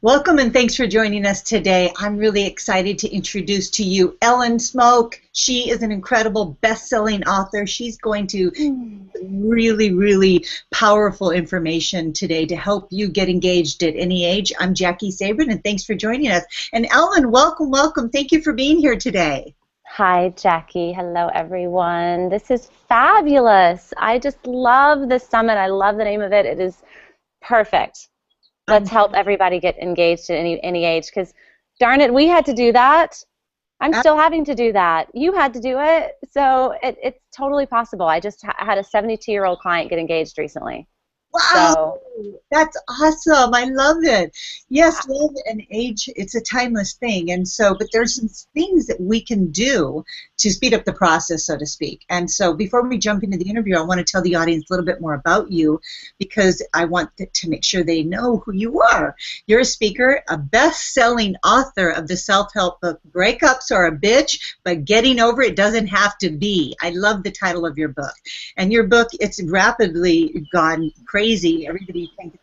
Welcome and thanks for joining us today. I'm really excited to introduce to you Ellen Smoak. She is an incredible best-selling author. She's going to really powerful information today to help you get engaged at any age. I'm Jackie Sabrin, and thanks for joining us. And Ellen, welcome. Thank you for being here today. Hi, Jackie. Hello, everyone. This is fabulous. I just love this summit. I love the name of it. It is perfect. Let's help everybody get engaged at any age, because darn it, we had to do that. I'm still having to do that. You had to do it. So it's totally possible. I just had a 72-year-old client get engaged recently. Wow, that's awesome. I love it. Yes, love and age, it's a timeless thing. And so, but there's some things that we can do to speed up the process, so to speak. And so before we jump into the interview, I want to tell the audience a little bit more about you, because I want to make sure they know who you are. You're a speaker, a best-selling author of the self-help book, Breakups Are a Bitch, but Getting Over It Doesn't Have to Be. I love the title of your book. And your book, it's rapidly gone crazy. Everybody thinks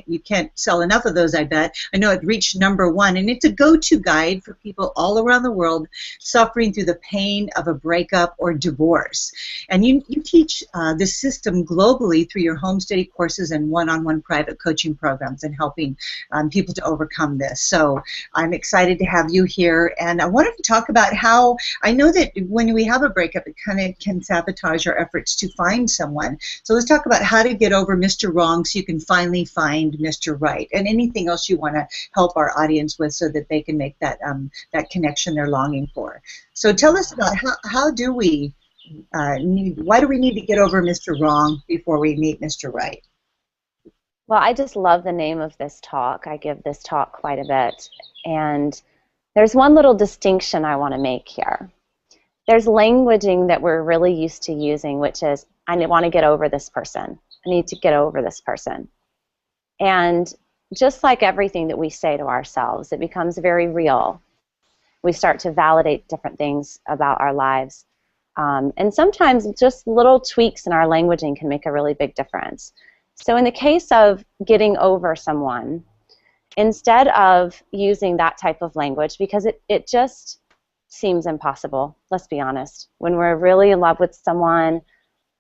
you can't sell enough of those, I bet. I know it reached #1, and it's a go-to guide for people all around the world suffering through the pain of a breakup or divorce. And you teach this system globally through your home study courses and one-on-one private coaching programs and helping people to overcome this. So I'm excited to have you here, and I wanted to talk about how I know that when we have a breakup, it kind of can sabotage our efforts to find someone. So let's talk about how to get over Mr. Wrong so you can finally find Mr. Right, and anything else you want to help our audience with so that they can make that that connection they're longing for. So tell us about how do we why do we need to get over Mr. Wrong before we meet Mr. Right? Well, I just love the name of this talk. I give this talk quite a bit, and there's one little distinction I want to make here. There's languaging that we're really used to using, which is, I want to get over this person. I need to get over this person. And just like everything that we say to ourselves, it becomes very real. We start to validate different things about our lives. And sometimes just little tweaks in our languaging can make a really big difference. So in the case of getting over someone, instead of using that type of language, because it just seems impossible, let's be honest. When we're really in love with someone,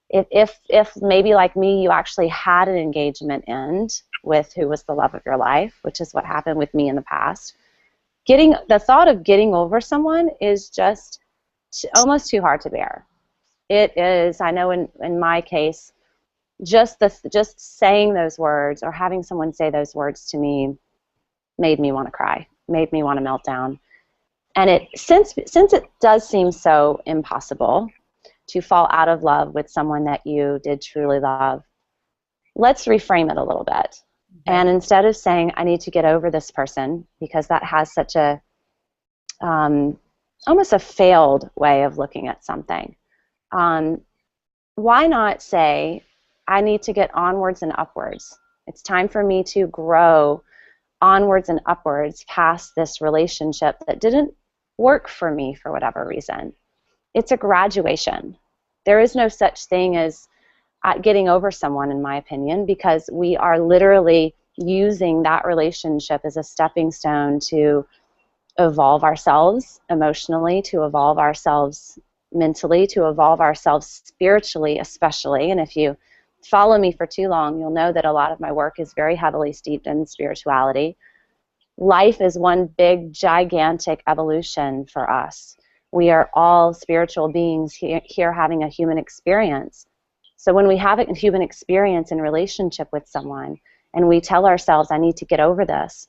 if maybe like me, you actually had an engagement end with who was the love of your life, which is what happened with me in the past, the thought of getting over someone is just almost too hard to bear. It is. I know in my case, just saying those words or having someone say those words to me made me want to cry, made me want to melt down. And since it does seem so impossible to fall out of love with someone that you did truly love, let's reframe it a little bit. And instead of saying, I need to get over this person, because that has such a almost a failed way of looking at something, why not say, I need to get onwards and upwards. It's time for me to grow onwards and upwards past this relationship that didn't work for me for whatever reason. It's a graduation. There is no such thing as getting over someone, in my opinion, because we are literally using that relationship as a stepping stone to evolve ourselves emotionally, to evolve ourselves mentally, to evolve ourselves spiritually especially. And if you follow me for too long, you'll know that a lot of my work is very heavily steeped in spirituality. Life is one big, gigantic evolution for us. We are all spiritual beings here having a human experience. So when we have a human experience in relationship with someone and we tell ourselves, I need to get over this,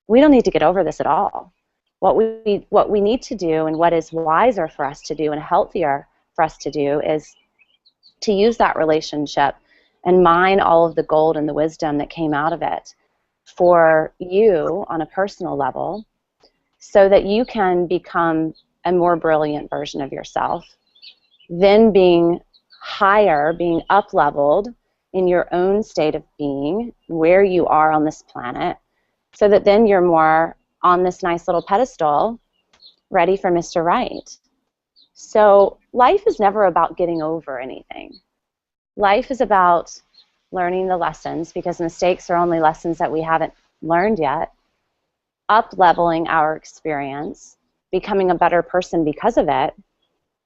we don't need to get over this at all. What we need to do, and what is wiser for us to do and healthier for us to do, is to use that relationship and mine all of the gold and the wisdom that came out of it for you on a personal level, so that you can become a more brilliant version of yourself, then being higher, being up-leveled in your own state of being, where you are on this planet, so that then you're more on this nice little pedestal, ready for Mr. Right. So life is never about getting over anything. Life is about learning the lessons, because mistakes are only lessons that we haven't learned yet. up-leveling our experience, becoming a better person because of it,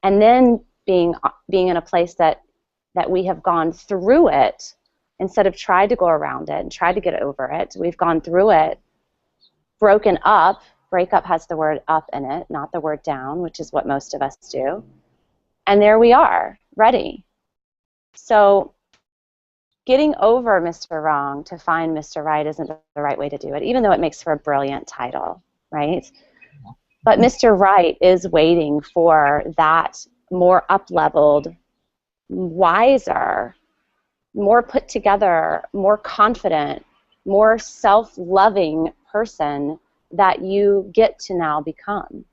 and then being in a place that we have gone through it instead of tried to go around it and tried to get over it. We've gone through it, broken up. Breakup has the word up in it, not the word down, which is what most of us do. And there we are, ready. So getting over Mr. Wrong to find Mr. Right isn't the right way to do it, even though it makes for a brilliant title, right? But Mr. Right is waiting for that more up-leveled, wiser, more put together, more confident, more self-loving person that you get to now become.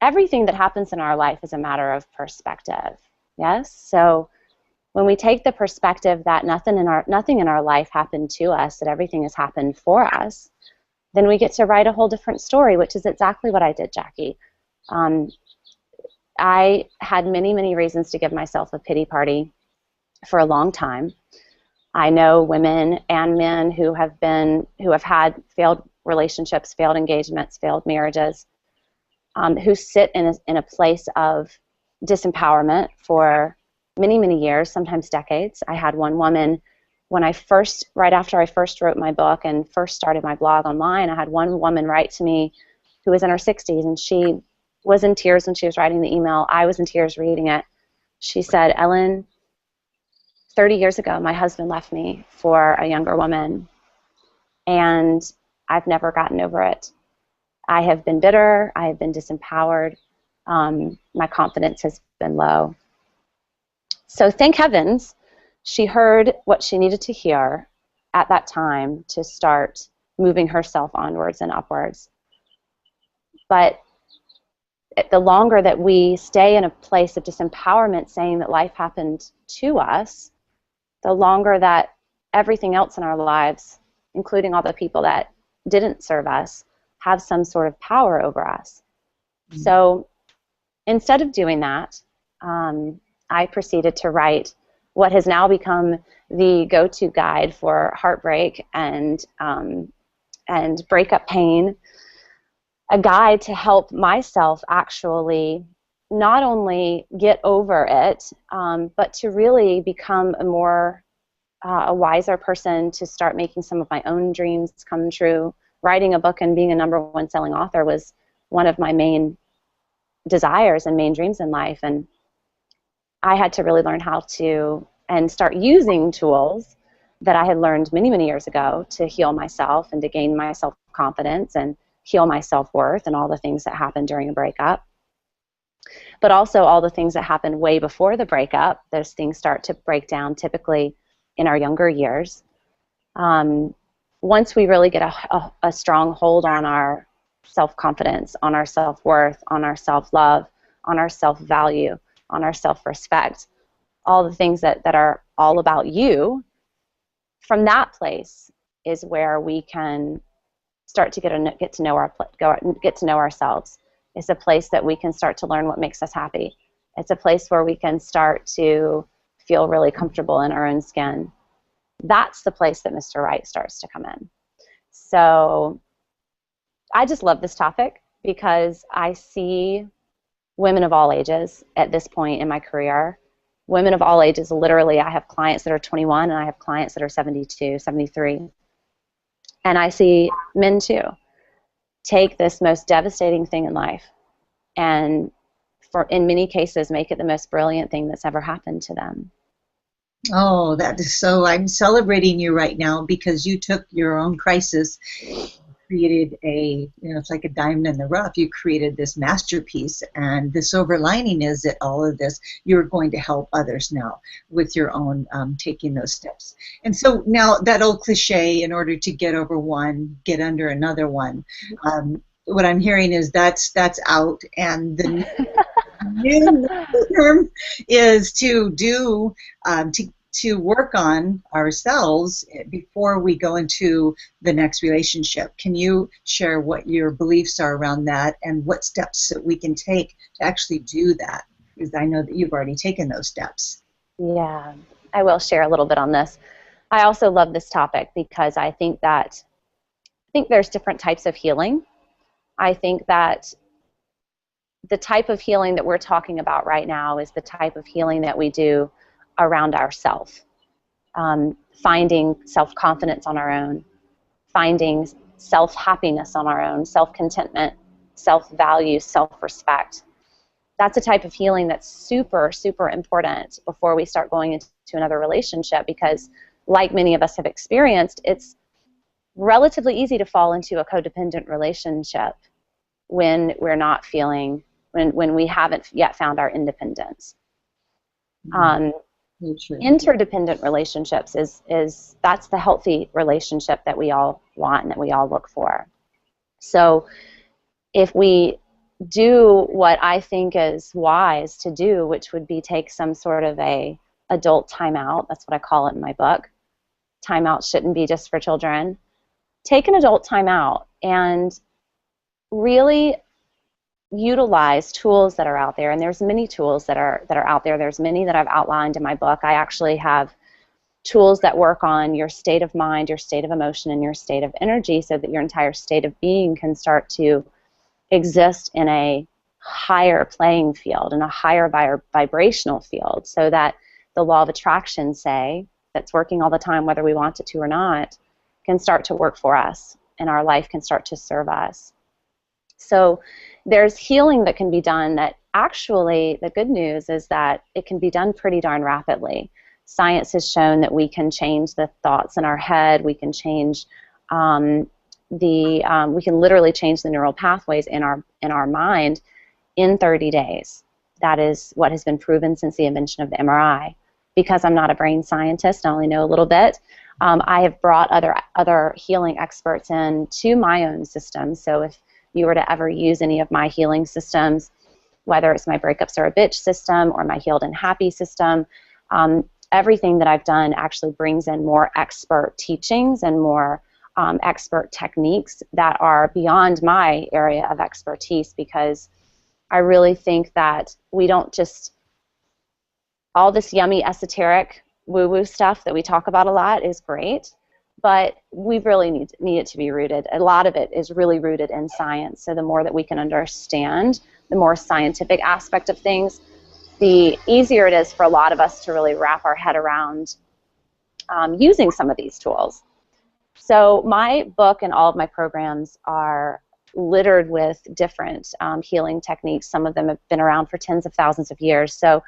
Everything that happens in our life is a matter of perspective, yes? So when we take the perspective that nothing in our life happened to us, that everything has happened for us, then we get to write a whole different story, which is exactly what I did, Jackie. I had many, many reasons to give myself a pity party for a long time. I know women and men who have had failed relationships, failed engagements, failed marriages, who sit in a place of disempowerment for many, many years, sometimes decades. I had one woman right after I first wrote my book and first started my blog online, I had one woman write to me who was in her 60s, and she was in tears when she was writing the email. I was in tears reading it. She said, "Ellen, 30 years ago, my husband left me for a younger woman, and I've never gotten over it. I have been bitter. I have been disempowered. My confidence has been low." So thank heavens she heard what she needed to hear at that time to start moving herself onwards and upwards. But the longer that we stay in a place of disempowerment, saying that life happened to us, the longer that everything else in our lives, including all the people that didn't serve us, have some sort of power over us. Mm-hmm. So instead of doing that, I proceeded to write what has now become the go-to guide for heartbreak and breakup pain, a guide to help myself actually not only get over it, but to really become a wiser person, to start making some of my own dreams come true. Writing a book and being a #1 selling author was one of my main desires and main dreams in life, and I had to really learn how to and start using tools that I had learned many, many years ago to heal myself and to gain my self-confidence and heal my self-worth and all the things that happen during a breakup. But also all the things that happen way before the breakup. Those things start to break down typically in our younger years. Once we really get a strong hold on our self-confidence, on our self-worth, on our self-love, on our self-value, on our self-respect, all the things that are all about you, from that place is where we can start to get to know ourselves. It's a place that we can start to learn what makes us happy. It's a place where we can start to feel really comfortable in our own skin. That's the place that Mr. Right starts to come in. So I just love this topic because I see women of all ages at this point in my career. Women of all ages, literally, I have clients that are 21 and I have clients that are 72, 73. And I see men too take this most devastating thing in life and in many cases make it the most brilliant thing that's ever happened to them. Oh, that is so, I'm celebrating you right now because you took your own crisis, created it's like a diamond in the rough. You created this masterpiece, and the silver lining is that all of this, you're going to help others now with your own taking those steps. And so now that old cliche, in order to get over one, get under another one, what I'm hearing is that's out, and the new term is to work on ourselves before we go into the next relationship. Can you share what your beliefs are around that and what steps that we can take to actually do that? Because I know that you've already taken those steps. Yeah, I will share a little bit on this. I also love this topic because I think that think there's different types of healing. I think that the type of healing that we're talking about right now is the type of healing that we do around ourselves. Finding self-confidence on our own, finding self-happiness on our own, self-contentment, self-value, self-respect. That's a type of healing that's super, super important before we start going into another relationship, because like many of us have experienced, it's relatively easy to fall into a codependent relationship when we're not feeling, when we haven't yet found our independence. Interdependent relationships is that's the healthy relationship that we all want and that we all look for. So if we do what I think is wise to do, which would be take some sort of a adult timeout, that's what I call it in my book. Timeout shouldn't be just for children. Take an adult timeout and really utilize tools that are out there, and there's many tools that are out there. There's many that I've outlined in my book. I actually have tools that work on your state of mind, your state of emotion, and your state of energy, so that your entire state of being can start to exist in a higher playing field, in a higher vibrational field, so that the law of attraction, say, that's working all the time whether we want it to or not, can start to work for us, and our life can start to serve us. So there's healing that can be done that actually, the good news is that it can be done pretty darn rapidly. Science has shown that we can change the thoughts in our head. We can change we can literally change the neural pathways in our mind in 30 days. That is what has been proven since the invention of the MRI. Because I'm not a brain scientist, I only know a little bit. I have brought other healing experts in to my own system. So if you were to ever use any of my healing systems, whether it's my breakups or a bitch system or my healed and happy system, everything that I've done actually brings in more expert teachings and more expert techniques that are beyond my area of expertise, because I really think that we don't just, all this yummy esoteric woo-woo stuff that we talk about a lot is great, but we really need it to be rooted. A lot of it is really rooted in science. So the more that we can understand the more scientific aspect of things, the easier it is for a lot of us to really wrap our head around using some of these tools. So my book and all of my programs are littered with different healing techniques. Some of them have been around for tens of thousands of years. So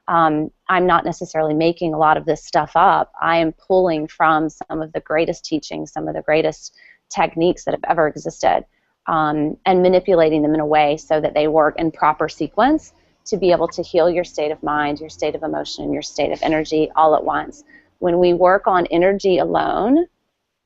I'm not necessarily making a lot of this stuff up. I am pulling from some of the greatest teachings, some of the greatest techniques that have ever existed, and manipulating them in a way so that they work in proper sequence to be able to heal your state of mind, your state of emotion, and your state of energy all at once. When we work on energy alone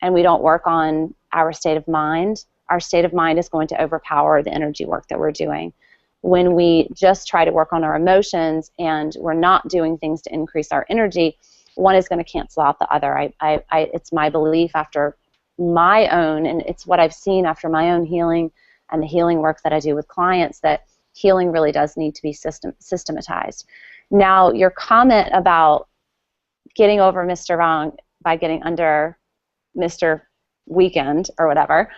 and we don't work on our state of mind is going to overpower the energy work that we're doing. When we just try to work on our emotions and we're not doing things to increase our energy, one is going to cancel out the other. It's my belief after my own, and it's what I've seen after my own healing and the healing work that I do with clients, that healing really does need to be systematized. Now, your comment about getting over Mr. Wrong by getting under Mr. Weekend or whatever,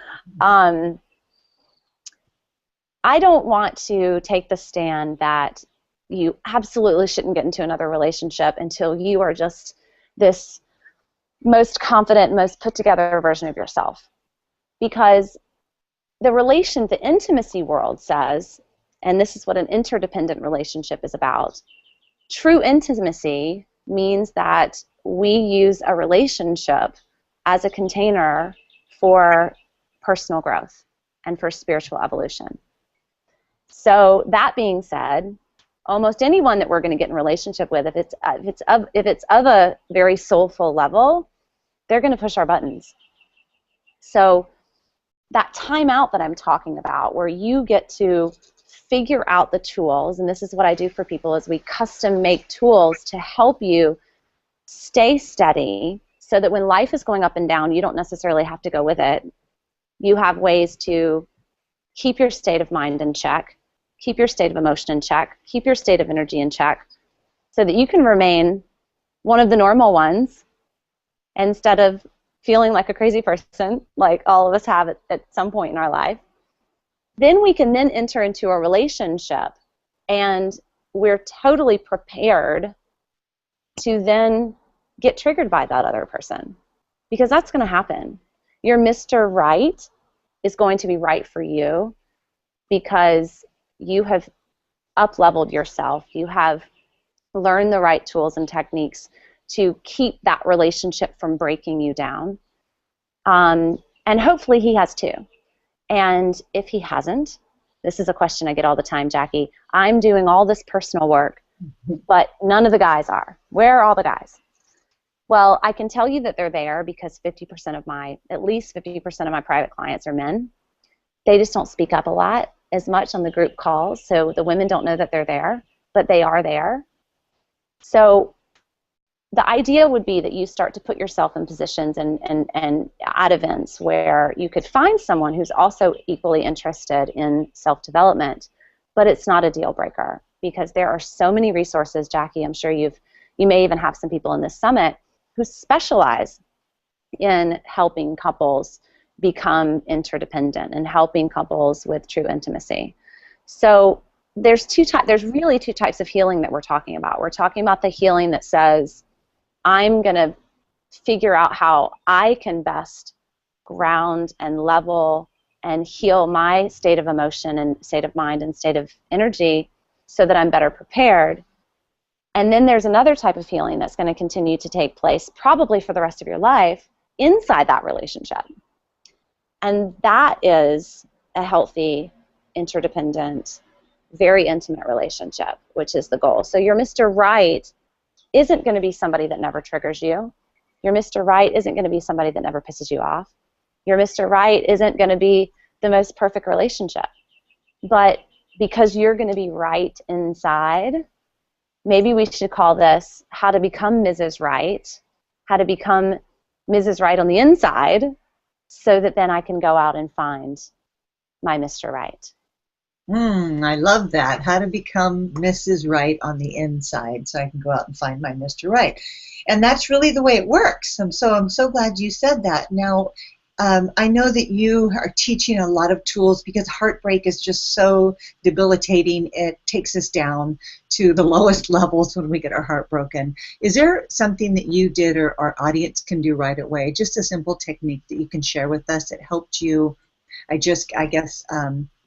I don't want to take the stand that you absolutely shouldn't get into another relationship until you are just this most confident, most put together version of yourself. Because the intimacy world says, and this is what an interdependent relationship is about, true intimacy means that we use a relationship as a container for personal growth and for spiritual evolution. So that being said, almost anyone that we're going to get in a relationship with, if it's of a very soulful level, they're going to push our buttons. So that timeout that I'm talking about, where you get to figure out the tools, and this is what I do for people, is we custom make tools to help you stay steady so that when life is going up and down, you don't necessarily have to go with it. You have ways to keep your state of mind in check, keep your state of emotion in check, keep your state of energy in check, so that you can remain one of the normal ones instead of feeling like a crazy person, like all of us have at some point in our life. Then we can then enter into a relationship, and we're totally prepared to then get triggered by that other person, because that's going to happen. Your Mr. Right is going to be right for you because you have up-leveled yourself. You have learned the right tools and techniques to keep that relationship from breaking you down. And hopefully he has too. And if he hasn't, this is a question I get all the time, Jackie. I'm doing all this personal work, but none of the guys are. Where are all the guys? Well, I can tell you that they're there because at least 50% of my private clients are men. They just don't speak up a lot as much on the group calls, so the women don't know that they're there, but they are there. So the idea would be that you start to put yourself in positions and at events where you could find someone who's also equally interested in self-development, but it's not a deal breaker because there are so many resources, Jackie. I'm sure you may even have some people in this summit who specialize in helping couples become interdependent and helping couples with true intimacy. So there's really two types of healing that we're talking about. We're talking about the healing that says, I'm going to figure out how I can best ground and level and heal my state of emotion and state of mind and state of energy so that I'm better prepared. And then there's another type of healing that's going to continue to take place probably for the rest of your life inside that relationship. And that is a healthy, interdependent, very intimate relationship, which is the goal. So your Mr. Right isn't going to be somebody that never triggers you. Your Mr. Right isn't going to be somebody that never pisses you off. Your Mr. Right isn't going to be the most perfect relationship. But because you're going to be right inside, maybe we should call this how to become Mrs. Right, how to become Mrs. Right on the inside, so that then I can go out and find my Mr. Right. I love that. How to become Mrs. Right on the inside, so I can go out and find my Mr. Right. And that's really the way it works. I'm so glad you said that. Now, I know that you are teaching a lot of tools because heartbreak is just so debilitating. It takes us down to the lowest levels when we get our heart broken. Is there something that you did or our audience can do right away? Just a simple technique that you can share with us that helped you, I guess,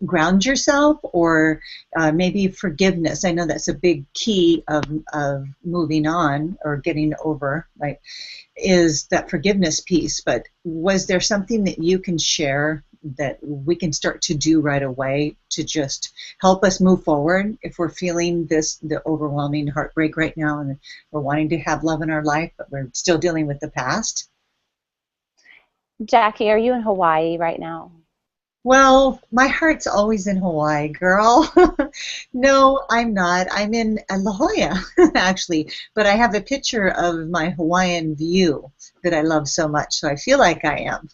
ground yourself, or maybe forgiveness. I know that's a big key of moving on or getting over, right, is that forgiveness piece. But was there something that you can share that we can start to do right away to just help us move forward if we're feeling the overwhelming heartbreak right now and we're wanting to have love in our life, but we're still dealing with the past? Jackie, are you in Hawaii right now? Well, my heart's always in Hawaii, girl. No, I'm not. I'm in La Jolla, actually. But I have a picture of my Hawaiian view that I love so much, so I feel like I am.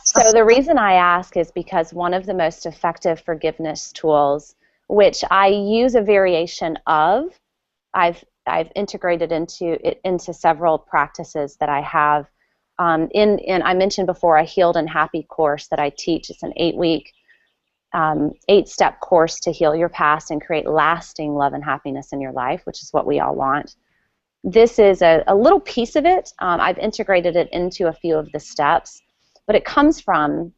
So the reason I ask is because one of the most effective forgiveness tools, which I use a variation of, I've integrated into several practices that I have. I mentioned before a Healed and Happy course that I teach. It's an 8-week, 8-step course to heal your past and create lasting love and happiness in your life, which is what we all want. This is a little piece of it. I've integrated it into a few of the steps, but it comes from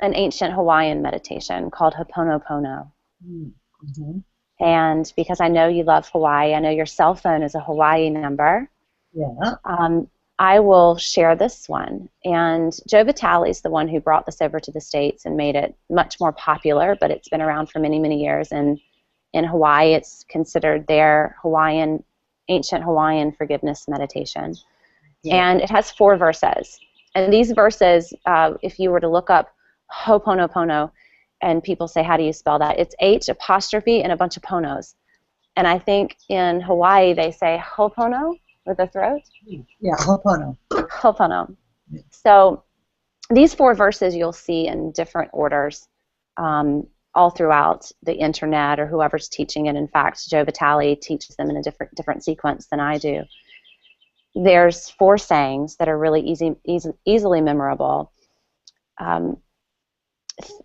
an ancient Hawaiian meditation called Ho'oponopono. Mm-hmm. And because I know you love Hawaii, I know your cell phone is a Hawaii number. Yeah. I will share this one. And Joe Vitale is the one who brought this over to the States and made it much more popular, but it's been around for many, many years. And in Hawaii, it's considered their ancient Hawaiian forgiveness meditation. Yeah. And it has 4 verses. And these verses, if you were to look up Ho'oponopono, and people say, how do you spell that? It's H apostrophe and a bunch of ponos. And I think in Hawaii they say ho'opono with a throat. Yeah, ho'opono. Ho'opono. So these 4 verses you'll see in different orders all throughout the internet or whoever's teaching it. In fact, Joe Vitale teaches them in a different sequence than I do. there's 4 sayings that are really easily memorable.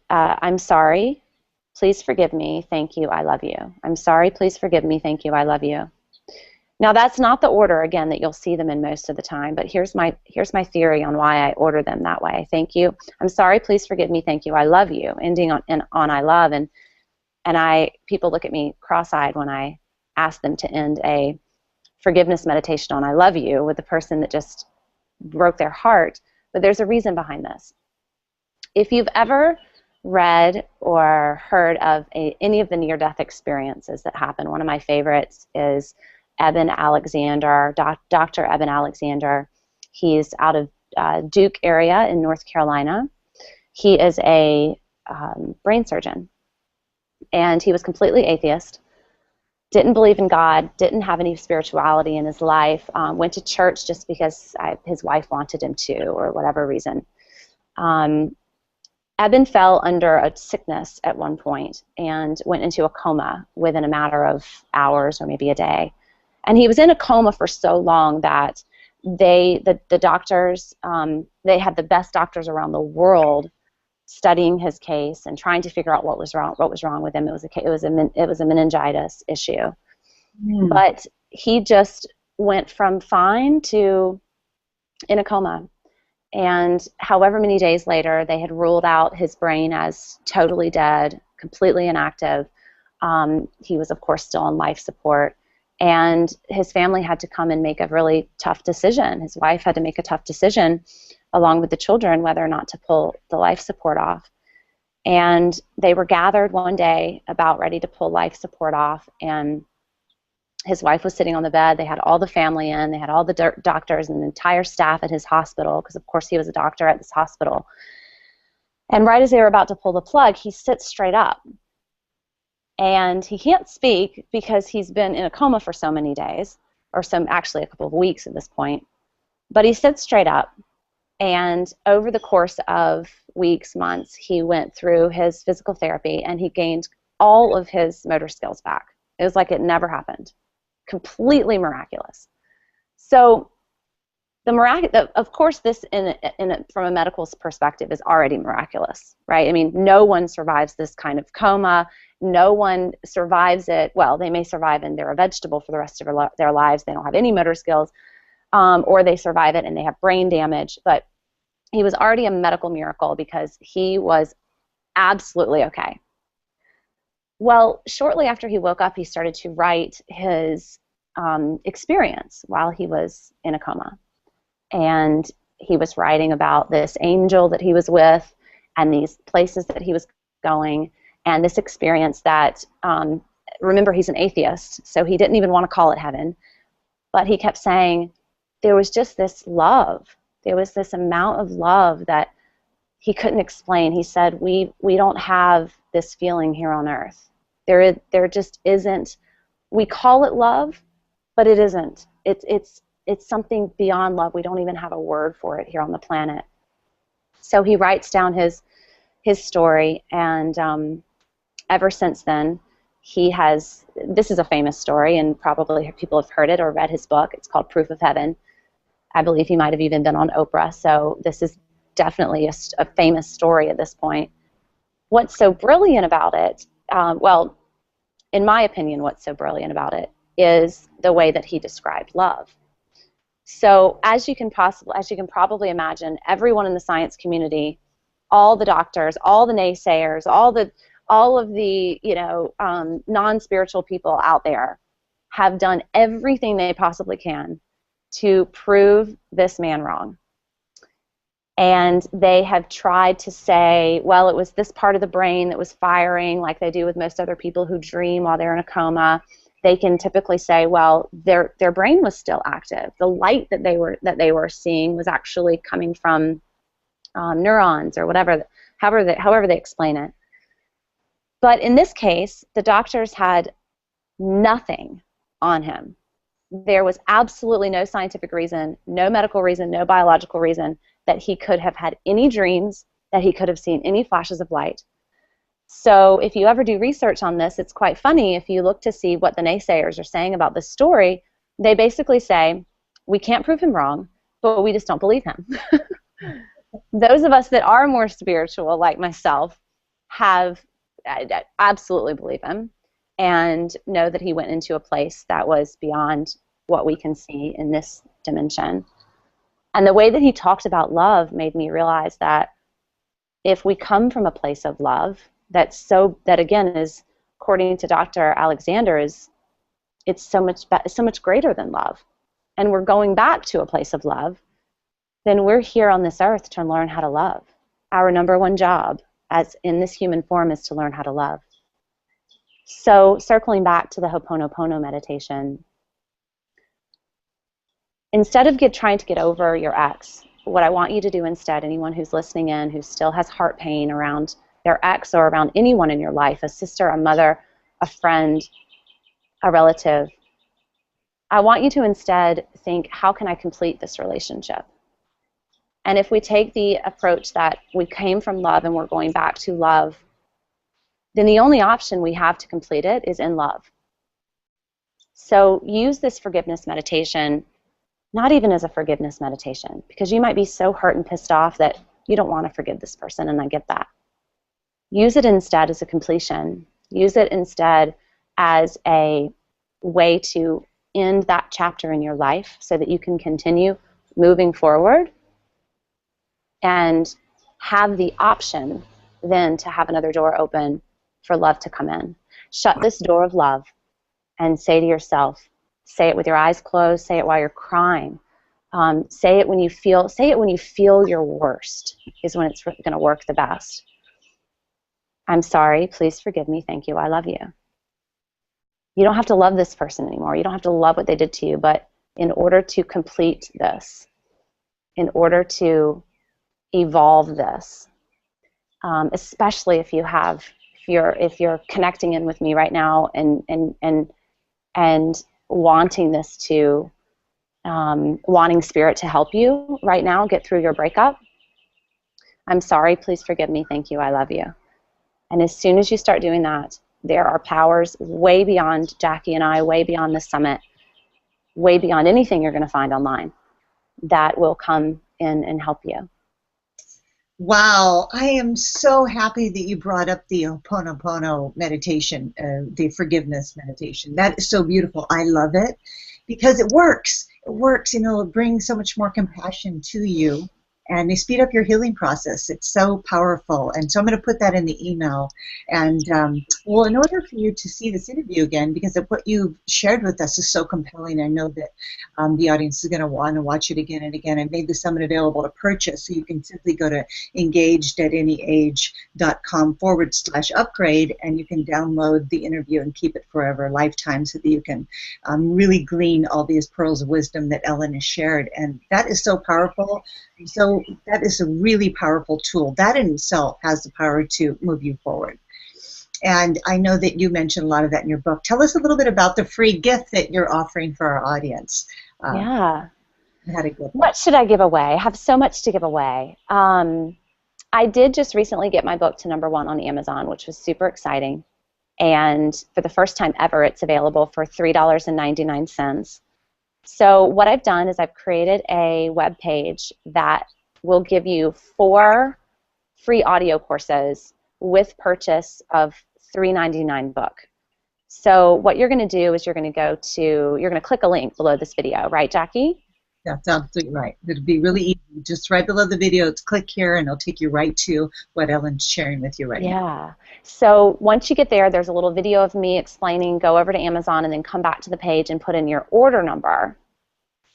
I'm sorry, please forgive me, thank you, I love you. I'm sorry, please forgive me, thank you, I love you. Now that's not the order, again, that you'll see them in most of the time, but here's my theory on why I order them that way. Thank you, I'm sorry, please forgive me, thank you, I love you, ending on I love, and people look at me cross-eyed when I ask them to end a forgiveness meditation on I love you with the person that just broke their heart, but there's a reason behind this. If you've ever read or heard of any of the near-death experiences that happen, one of my favorites is Eben Alexander, Dr. Eben Alexander. He's out of Duke area in North Carolina. He is a brain surgeon, and he was completely atheist, didn't believe in God, didn't have any spirituality in his life, went to church just because his wife wanted him to, or whatever reason. Eben fell under a sickness at one point and went into a coma within a matter of hours or maybe a day. And he was in a coma for so long that the doctors, they had the best doctors around the world studying his case and trying to figure out what was wrong with him. It was a meningitis issue. Mm. But he just went from fine to in a coma. And however many days later, they had ruled out his brain as totally dead, completely inactive. He was, of course, still on life support. And his family had to come and make a really tough decision. His wife had to make a tough decision, along with the children, whether or not to pull the life support off. And they were gathered one day about ready to pull life support off, and his wife was sitting on the bed. They had all the family in. They had all the doctors and the entire staff at his hospital, because, of course, he was a doctor at this hospital. And right as they were about to pull the plug, he sits straight up. And he can't speak because he's been in a coma for so many days, or actually a couple of weeks at this point. But he sits straight up. And over the course of weeks, months, he went through his physical therapy, and he gained all of his motor skills back. It was like it never happened. Completely miraculous. So of course, this from a medical perspective is already miraculous, right? I mean, no one survives this kind of coma. No one survives it. Well, they may survive and they're a vegetable for the rest of their lives. They don't have any motor skills, or they survive it and they have brain damage. But he was already a medical miracle because he was absolutely okay. Well, shortly after he woke up, he started to write his experience while he was in a coma. And he was writing about this angel that he was with and these places that he was going and this experience that, remember, he's an atheist, so he didn't even want to call it heaven. But he kept saying there was just this love. There was this amount of love that he couldn't explain. He said, we don't have this feeling here on earth. There just isn't. We call it love, but it isn't. It's something beyond love. We don't even have a word for it here on the planet. So he writes down his story, and ever since then, this is a famous story, and probably people have heard it or read his book. It's called Proof of Heaven. I believe he might have even been on Oprah, so this is definitely a famous story at this point. What's so brilliant about it, well, in my opinion, what's so brilliant about it is the way that he described love. So as you can probably imagine, everyone in the science community, all the doctors, all the naysayers, all of the non-spiritual people out there have done everything they possibly can to prove this man wrong. And they have tried to say, well, it was this part of the brain that was firing, like they do with most other people who dream while they're in a coma. They can typically say, well, their brain was still active. The light that they were seeing was actually coming from neurons or whatever, however they explain it. But in this case, the doctors had nothing on him. There was absolutely no scientific reason, no medical reason, no biological reason that he could have had any dreams, that he could have seen any flashes of light. So if you ever do research on this, it's quite funny. If you look to see what the naysayers are saying about this story, they basically say, we can't prove him wrong, but we just don't believe him. Those of us that are more spiritual, like myself, I absolutely believe him and know that he went into a place that was beyond what we can see in this dimension. And the way that he talked about love made me realize that if we come from a place of love, that again is, according to Dr. Alexander, it's so much greater than love, and we're going back to a place of love, then we're here on this earth to learn how to love. Our number one job as in this human form is to learn how to love. So circling back to the Ho'oponopono meditation, instead of trying to get over your ex, what I want you to do instead, anyone who's listening in who still has heart pain around their ex or around anyone in your life, a sister, a mother, a friend, a relative, I want you to instead think, how can I complete this relationship? And if we take the approach that we came from love and we're going back to love, then the only option we have to complete it is in love. So use this forgiveness meditation, not even as a forgiveness meditation, because you might be so hurt and pissed off that you don't want to forgive this person, and I get that. Use it instead as a completion. Use it instead as a way to end that chapter in your life so that you can continue moving forward and have the option then to have another door open for love to come in. Shut this door of love and say to yourself, say it with your eyes closed, say it while you're crying, say it when you feel your worst is when it's going to work the best. I'm sorry, please forgive me, thank you, I love you. You don't have to love this person anymore. You don't have to love what they did to you, but in order to complete this, in order to evolve this, especially if you're connecting in with me right now and wanting this to, wanting spirit to help you right now get through your breakup, I'm sorry, please forgive me, thank you, I love you. And as soon as you start doing that, there are powers way beyond Jackie and I, way beyond the summit, way beyond anything you're going to find online that will come in and help you. Wow, I am so happy that you brought up the Ho'oponopono meditation, the forgiveness meditation. That is so beautiful. I love it because it works. It works, it'll bring so much more compassion to you, and they speed up your healing process. It's so powerful. And so I'm going to put that in the email. And well, in order for you to see this interview again, because of what you've shared with us is so compelling, I know that the audience is going to want to watch it again and again. I made the summit available to purchase, so you can simply go to engaged@anyage.com/upgrade, and you can download the interview and keep it forever, lifetime, so that you can really glean all these pearls of wisdom that Ellen has shared. And that is so powerful. So that is a really powerful tool. That in itself has the power to move you forward. And I know that you mentioned a lot of that in your book. Tell us a little bit about the free gift that you're offering for our audience. Yeah. How to get what should I give away? I have so much to give away. I did just recently get my book to #1 on Amazon, which was super exciting. And for the first time ever, it's available for $3.99. So what I've done is I've created a web page that will give you 4 free audio courses with purchase of $3.99 book. So what you're going to do is you're going to click a link below this video, right, Jackie? That's absolutely right. It'll be really easy. Just right below the video, it's click here, and it'll take you right to what Ellen's sharing with you right now. Yeah. So once you get there, there's a little video of me explaining, go over to Amazon and then come back to the page and put in your order number.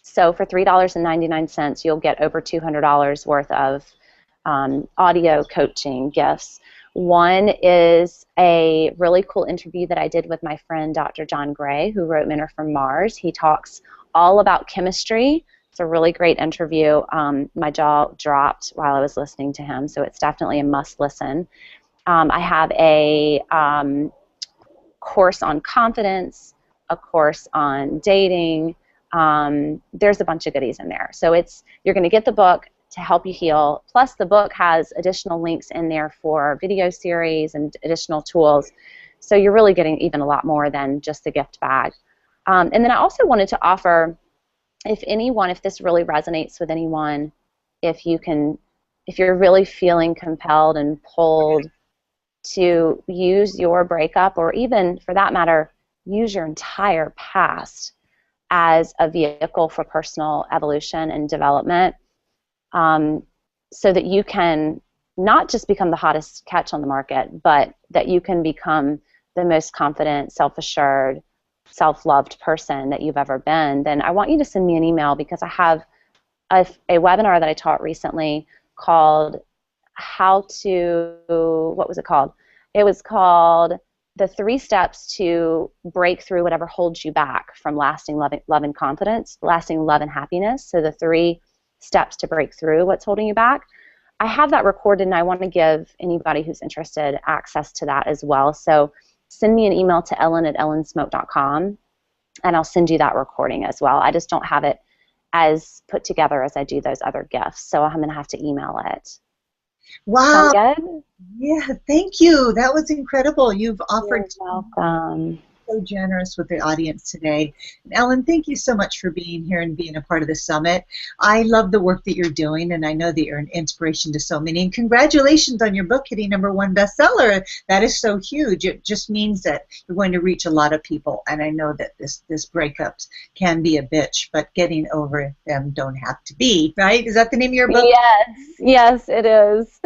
So for $3.99, you'll get over $200 worth of audio coaching gifts. One is a really cool interview that I did with my friend Dr. John Gray, who wrote Men Are From Mars. He talks all about chemistry. It's a really great interview. My jaw dropped while I was listening to him, so it's definitely a must listen. I have a course on confidence, a course on dating. There's a bunch of goodies in there. So you're going to get the book to help you heal. Plus the book has additional links in there for video series and additional tools. So you're really getting even a lot more than just the gift bag. And then I also wanted to offer if this really resonates with anyone, if you're really feeling compelled and pulled to use your breakup, or even for that matter, use your entire past as a vehicle for personal evolution and development, so that you can not just become the hottest catch on the market, but that you can become the most confident, self-assured, self-loved person that you've ever been, then I want you to send me an email, because I have a webinar that I taught recently called what was it called? It was called The 3 Steps to Break Through Whatever Holds You Back from Lasting Love and Confidence, Lasting Love and Happiness. So the 3 steps to break through what's holding you back. I have that recorded, and I want to give anybody who's interested access to that as well. So send me an email to ellen@ellensmoak.com, and I'll send you that recording as well. I just don't have it as put together as I do those other gifts, so I'm going to have to email it. Wow. Sound good? Yeah, thank you. That was incredible. You've offered. You're welcome. So generous with the audience today. And Ellen, thank you so much for being here and being a part of the summit. I love the work that you're doing, and I know that you're an inspiration to so many. And congratulations on your book hitting #1 bestseller. That is so huge. It just means that you're going to reach a lot of people. And I know that this breakups can be a bitch, but getting over them don't have to be, right? Is that the name of your book? Yes, it is.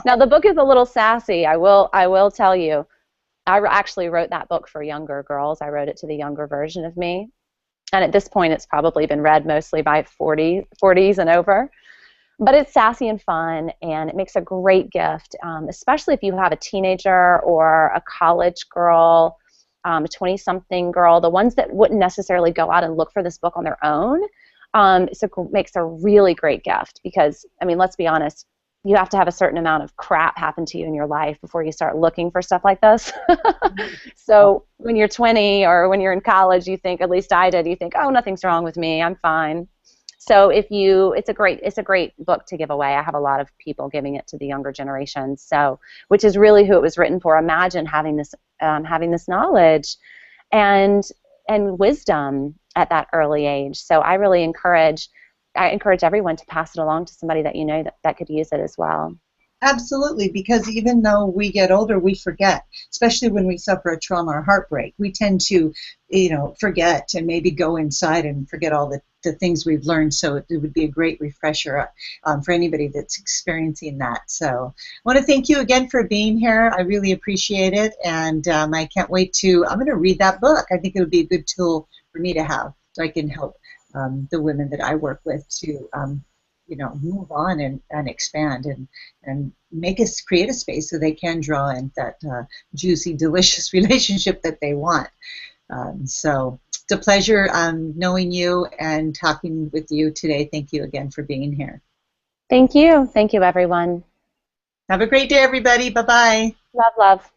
Now the book is a little sassy. I will tell you. I actually wrote that book for younger girls. I wrote it to the younger version of me. And at this point, it's probably been read mostly by 40s and over. But it's sassy and fun, and it makes a great gift, especially if you have a teenager or a college girl, a 20-something girl, the ones that wouldn't necessarily go out and look for this book on their own. Makes a really great gift because, I mean, let's be honest, you have to have a certain amount of crap happen to you in your life before you start looking for stuff like this. So when you're 20 or when you're in college, you think, at least I did, you think, oh, nothing's wrong with me, I'm fine. So it's a great book to give away. I have a lot of people giving it to the younger generation. So, which is really who it was written for. Imagine having this knowledge and wisdom at that early age. So I really encourage everyone to pass it along to somebody that you know that could use it as well. Absolutely, because even though we get older, we forget, especially when we suffer a trauma or heartbreak. We tend to, forget and maybe go inside and forget all the things we've learned. So it would be a great refresher for anybody that's experiencing that. So I want to thank you again for being here. I really appreciate it, and I can't wait I'm going to read that book. I think it would be a good tool for me to have so I can help the women that I work with to move on and expand and create a space so they can draw in that juicy, delicious relationship that they want. So it's a pleasure knowing you and talking with you today. Thank you again for being here. Thank you. Thank you, everyone. Have a great day, everybody. Bye-bye. Love, love.